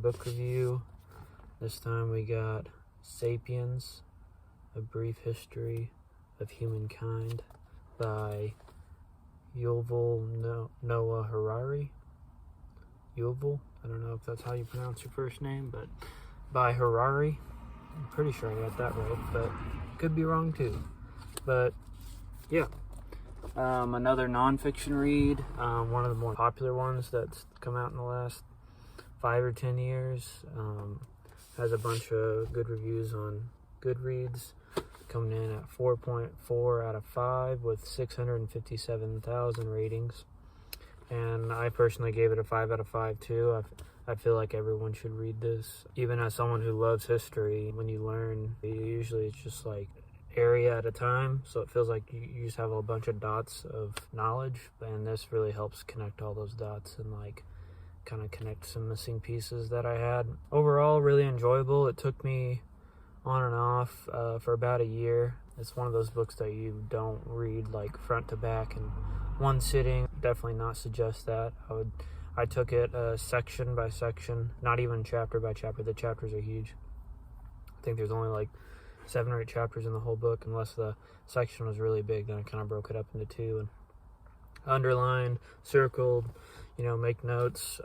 book review. This time we got Sapiens, A Brief History of Humankind by Yuval Noah Hurari. Yuval, I don't know if that's how you pronounce your first name, but by Hurari. I'm pretty sure I got that right, but could be wrong too. But yeah, another nonfiction read, one of the more popular ones that's come out in the last 5 or 10 years. Has a bunch of good reviews on Goodreads, coming in at 4.4 out of 5 with 657,000 ratings. And I personally gave it a 5 out of 5 too. I feel like everyone should read this. Even as someone who loves history, when you learn, usually it's just like area at a time. So it feels like you just have a bunch of dots of knowledge. And this really helps connect all those dots and like kind of connect some missing pieces that I had. Overall, really enjoyable. It took me on and off for about a year. It's one of those books that you don't read like front to back in one sitting. Definitely not suggest that. I took it section by section, not even chapter by chapter. The chapters are huge. I think there's only like 7 or 8 chapters in the whole book, unless the section was really big. Then I kind of broke it up into 2 and underlined, circled, make notes.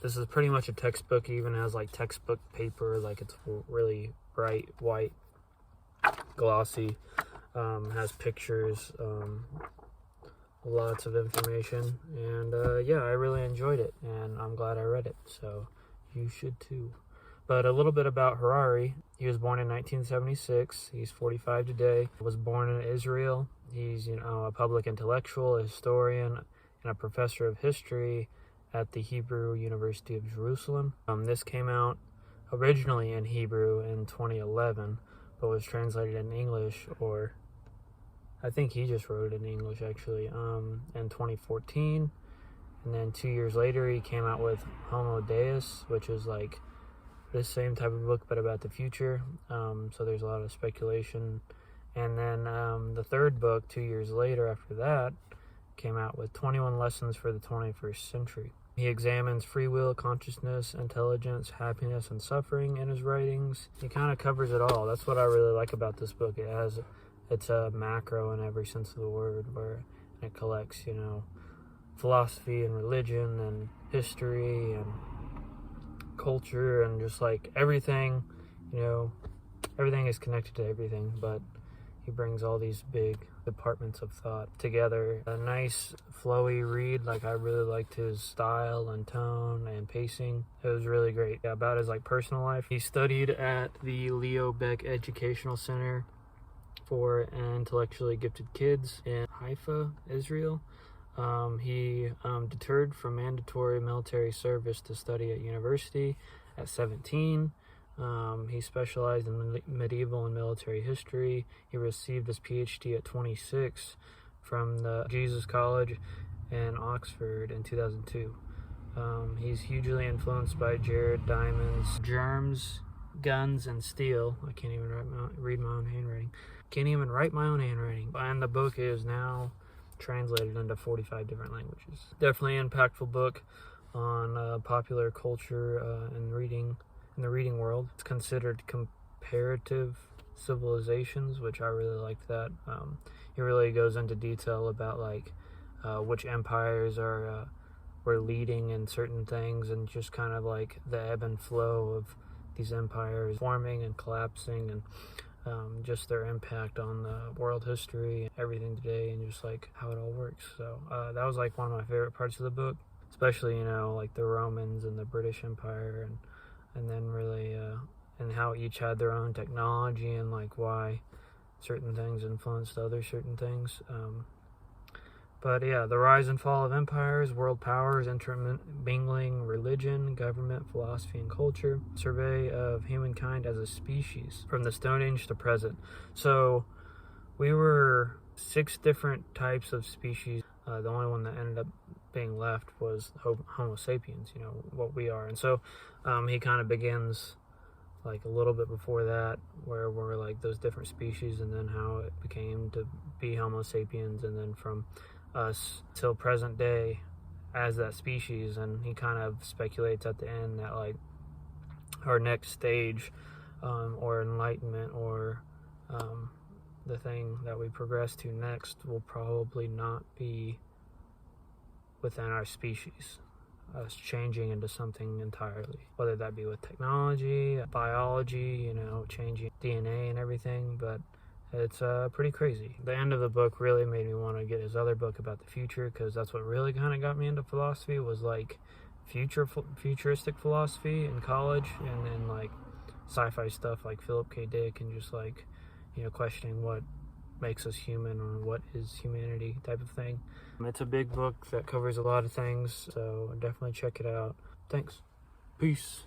This is pretty much a textbook. It even has like textbook paper, like it's really bright white, glossy, has pictures, lots of information, and yeah, I really enjoyed it, and I'm glad I read it, so you should too. But a little bit about Hurari. He was born in 1976. He's 45 today. Was born in Israel. He's a public intellectual, a historian, and a professor of history at the Hebrew University of Jerusalem. This came out originally in Hebrew in 2011, but was translated in English, or I think he just wrote it in English actually, in 2014. And then 2 years later, he came out with Homo Deus, which is like this same type of book, but about the future. So there's a lot of speculation. And then the third book, 2 years later after that, came out with 21 Lessons for the 21st Century. He examines free will, consciousness, intelligence, happiness, and suffering in his writings. He kind of covers it all. That's what I really like about this book. It's a macro in every sense of the word, where it collects, philosophy and religion and history and culture and just like everything, everything is connected to everything, but he brings all these big departments of thought together. A nice flowy read. Like I really liked his style and tone and pacing. It was really great. About his like personal life, he studied at the Leo Beck Educational Center for intellectually gifted kids in Haifa, Israel. He deterred from mandatory military service to study at university at 17. He specialized in medieval and military history. He received his PhD at 26 from the Jesus College in Oxford in 2002. He's hugely influenced by Jared Diamond's Germs, Guns, and Steel. I can't even read my own handwriting. Can't even write my own handwriting. And the book is now translated into 45 different languages. Definitely an impactful book on popular culture and reading in the reading world. It's considered comparative civilizations, which I really liked that. It really goes into detail about like which empires were leading in certain things, and just kind of like the ebb and flow of these empires forming and collapsing, and just their impact on the world history, everything today, and just like how it all works. So that was like one of my favorite parts of the book, especially like the Romans and the British Empire, and then really and how each had their own technology, and like why certain things influenced other certain things. But yeah, the rise and fall of empires, world powers, intermingling religion, government, philosophy, and culture. Survey of humankind as a species from the Stone Age to present. So we were 6 different types of species. The only one that ended up being left was Homo sapiens, what we are. And so he kind of begins like a little bit before that, where we're like those different species, and then how it became to be Homo sapiens, and then from us till present day as that species. And he kind of speculates at the end that like our next stage, or enlightenment, or the thing that we progress to next will probably not be within our species, us changing into something entirely, whether that be with technology, biology, changing DNA and everything. But it's pretty crazy. The end of the book really made me want to get his other book about the future, because that's what really kind of got me into philosophy, was like futuristic philosophy in college, and then like sci-fi stuff like Philip K. Dick, and just like questioning what makes us human, or what is humanity type of thing. It's a big book that covers a lot of things, so definitely check it out. Thanks. Peace.